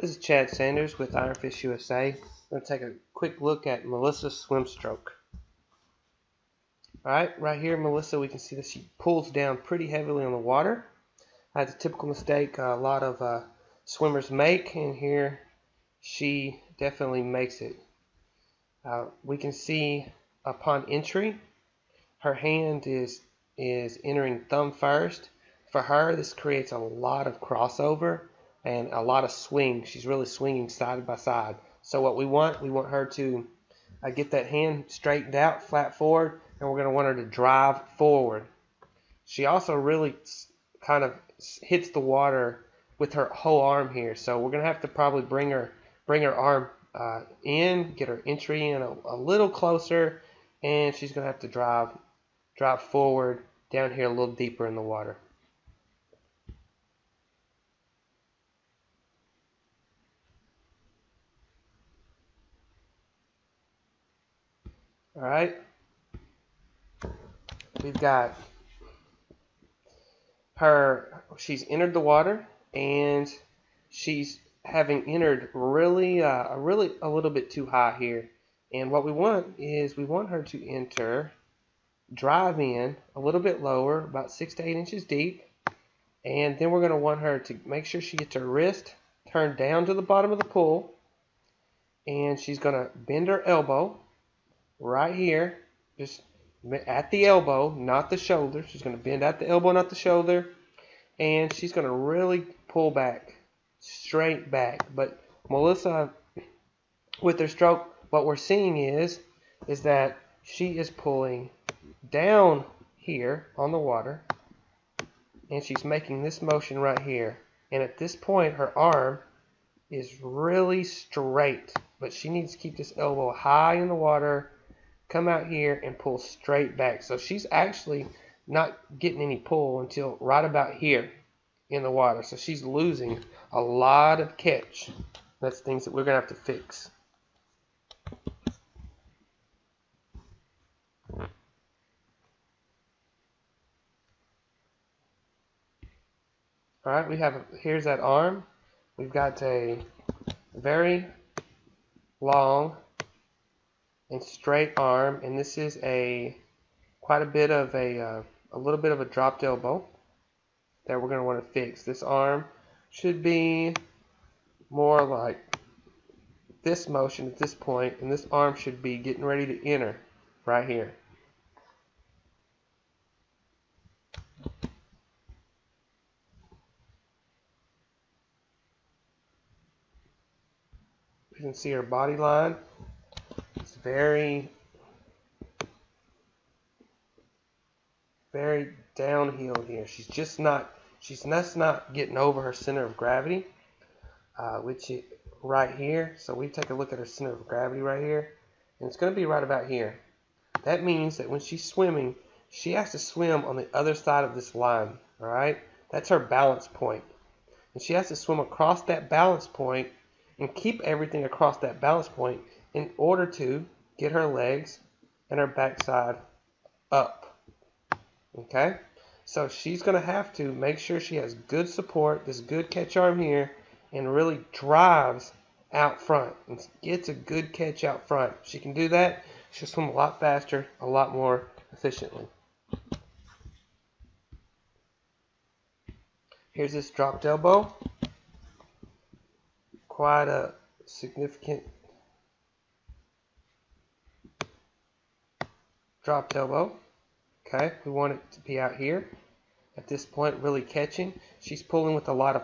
This is Chad Sanders with IronFish USA. I'm going to take a quick look at Melissa's swim stroke. Alright, right here, Melissa, we can see that she pulls down pretty heavily on the water. That's a typical mistake a lot of swimmers make, and here she definitely makes it. We can see upon entry, her hand is entering thumb first. For her, this creates a lot of crossover and a lot of swing. She's really swinging side by side. So what we want her to get that hand straightened out, flat forward, and we're going to want her to drive forward. She also really kind of hits the water with her whole arm here. So we're going to have to probably bring her arm in, get her entry in a little closer, and she's going to have to drive forward down here a little deeper in the water. All right, we've got her, she's entered the water, and she's having entered really a little bit too high here. And what we want is we want her to enter, drive in a little bit lower, about 6 to 8 inches deep, and then we're going to want her to make sure she gets her wrist turned down to the bottom of the pool, and she's going to bend her elbow right here, just at the elbow, not the shoulder. She's going to bend at the elbow, not the shoulder, and she's going to really pull back, straight back. But Melissa, with her stroke, what we're seeing is that she is pulling down here on the water, and she's making this motion right here. And at this point, her arm is really straight, but she needs to keep this elbow high in the water, come out here and pull straight back. So she's actually not getting any pull until right about here in the water. So she's losing a lot of catch. That's things that we're going to have to fix. All right, here's that arm. We've got a very long and straight arm, and this is quite a bit of a little bit of a dropped elbow that we're going to want to fix. This arm should be more like this motion at this point, and this arm should be getting ready to enter right here. You can see her body line. It's very downhill here. She's not getting over her center of gravity, which is right here. So we take a look at her center of gravity right here, and it's going to be right about here. That means that when she's swimming, she has to swim on the other side of this line. All right, that's her balance point, and she has to swim across that balance point and keep everything across that balance point in order to get her legs and her backside up. Okay, so she's going to have to make sure she has good support, this good catch arm here, and really drives out front and gets a good catch out front. If she can do that, she'll swim a lot faster, a lot more efficiently. Here's this dropped elbow. Quite a significant dropped elbow. Okay, we want it to be out here at this point, really catching. She's pulling with a lot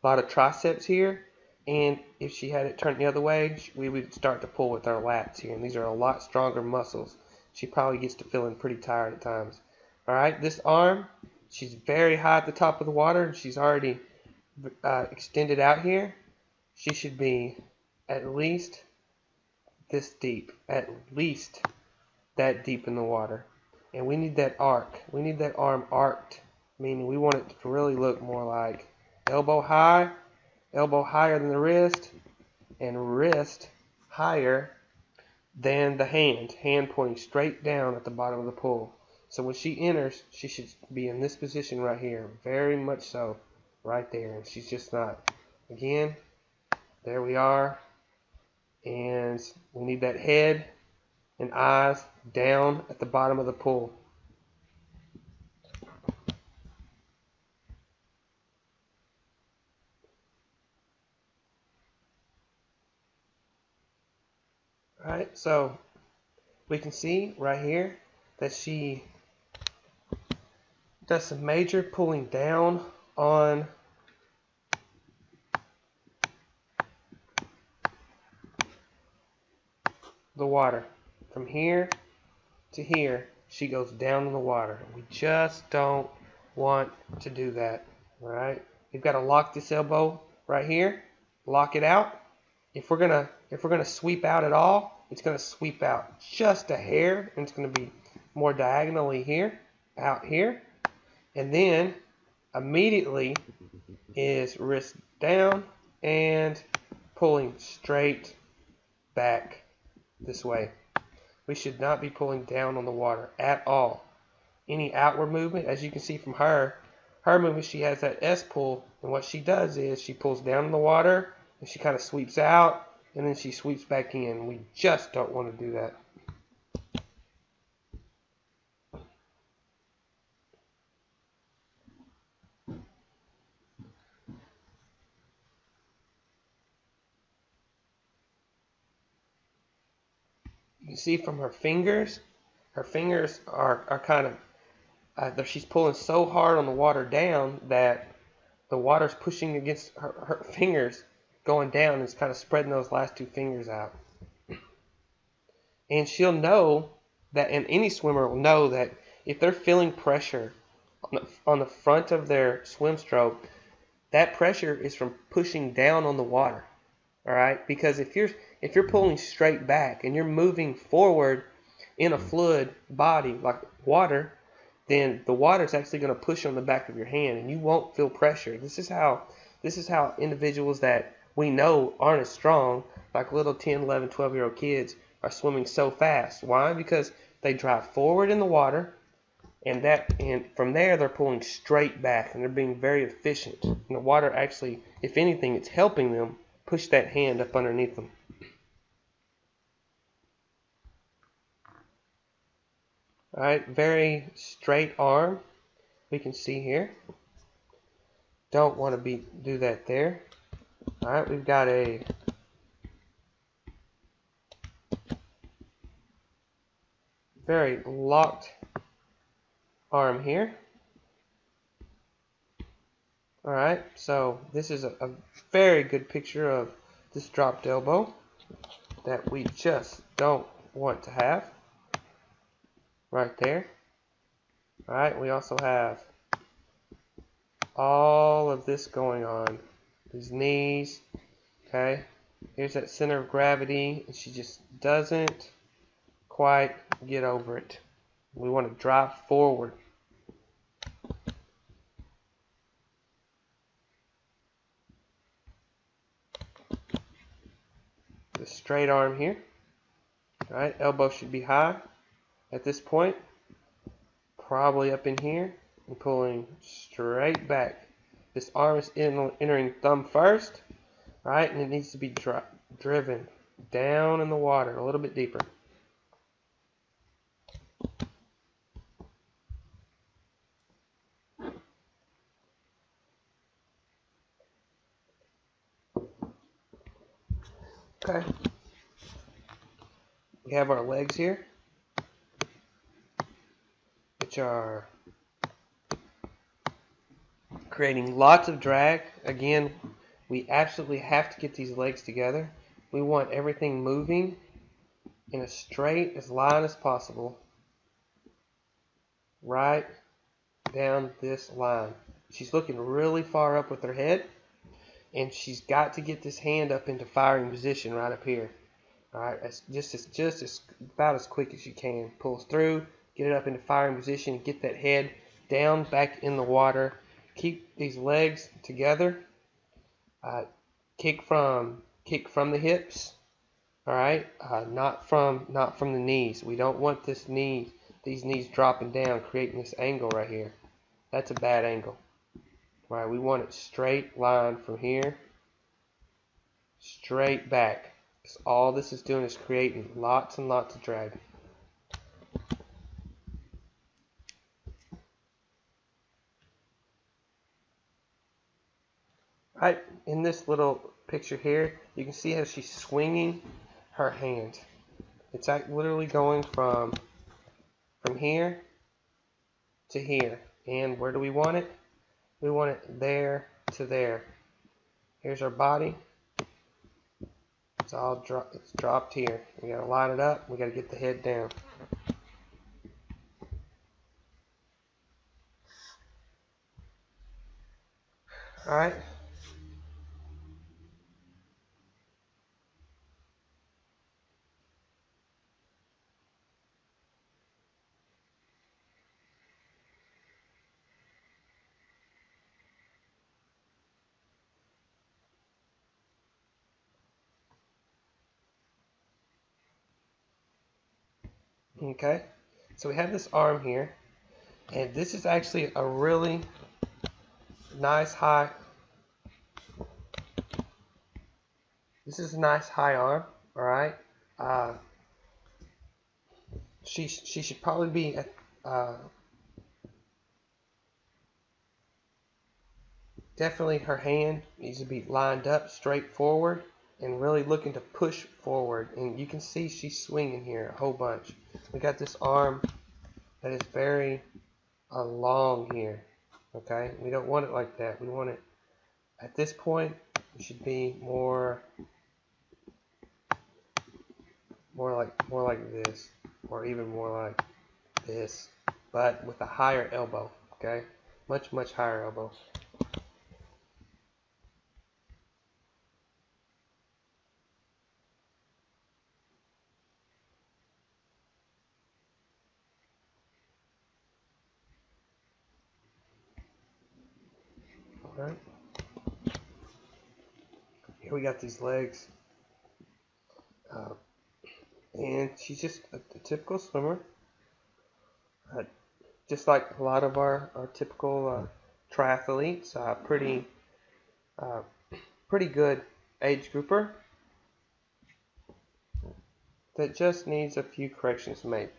of triceps here, and if she had it turned the other way, we would start to pull with our lats here, and these are a lot stronger muscles. She probably gets to feeling pretty tired at times. All right, this arm, she's very high at the top of the water, and she's already extended out here. She should be at least this deep, at least that deep in the water. And we need that arc. We need that arm arced, meaning we want it to really look more like elbow high, elbow higher than the wrist, and wrist higher than the hand pointing straight down at the bottom of the pool. So when she enters, she should be in this position right here, very much so. right there, and she's just not. Again, there we are, and we need that head and eyes down at the bottom of the pool. Alright, so we can see right here that she does some major pulling down on the water. From here to here, she goes down in the water. We just don't want to do that. Alright, we've got to lock this elbow right here, lock it out. If we're gonna sweep out at all, it's gonna sweep out just a hair, and it's gonna be more diagonally here, out here, and then immediately is wrist down and pulling straight back this way. We should not be pulling down on the water at all. Any outward movement, as you can see from her movement, she has that S pull, and what she does is she pulls down in the water, and she kind of sweeps out, and then she sweeps back in. We just don't want to do that. You can see from her fingers are kind of, she's pulling so hard on the water down that the water's pushing against her fingers going down, and it's kind of spreading those last two fingers out. And she'll know that, and any swimmer will know that if they're feeling pressure on the front of their swim stroke, that pressure is from pushing down on the water. All right, because if you're pulling straight back and you're moving forward in a fluid body like water, then the water is actually going to push on the back of your hand, and you won't feel pressure. This is how individuals that we know aren't as strong, like little 10, 11, 12-year-old kids, are swimming so fast. Why? Because they drive forward in the water, and from there they're pulling straight back, and they're being very efficient. And the water actually, if anything, it's helping them push that hand up underneath them. All right, very straight arm. We can see here. Don't want to do that there. All right, we've got a very locked arm here. All right, so this is a very good picture of this dropped elbow that we just don't want to have. Right there. All right, we also have all of this going on. These knees, okay? Here's that center of gravity, and she just doesn't quite get over it. We want to drive forward. The straight arm here. All right, elbow should be high at this point, probably up in here, and pulling straight back. This arm is entering thumb first, right, and it needs to be driven down in the water a little bit deeper. Okay, we have our legs here, which are creating lots of drag. Again, we absolutely have to get these legs together. We want everything moving in a straight line as possible, right down this line. She's looking really far up with her head, and she's got to get this hand up into firing position right up here. All right, that's just about as quick as you can. Pulls through, get it up into firing position, get that head down back in the water. Keep these legs together. Kick from the hips. All right, not from the knees. We don't want these knees dropping down, creating this angle right here. That's a bad angle. right? We want it straight line from here, straight back. Because all this is doing is creating lots and lots of drag. Right in this little picture here, you can see how she's swinging her hand. It's like literally going from here to here. And where do we want it? We want it there to there. Here's our body. It's all it's dropped here. We gotta line it up. We gotta get the head down. All right. Okay. So we have this arm here, and this is actually a really nice high. This is a nice high arm. All right. She should probably be definitely her hand needs to be lined up straight forward and really looking to push forward. And you can see she's swinging here a whole bunch. We got this arm that is very long here. Okay, we don't want it like that. We want it at this point. It should be more like this, or even more like this, but with a higher elbow. Okay, much higher elbow. All right. Here we got these legs. And she's just a typical swimmer. Just like a lot of our typical triathletes, pretty good age grouper that just needs a few corrections made.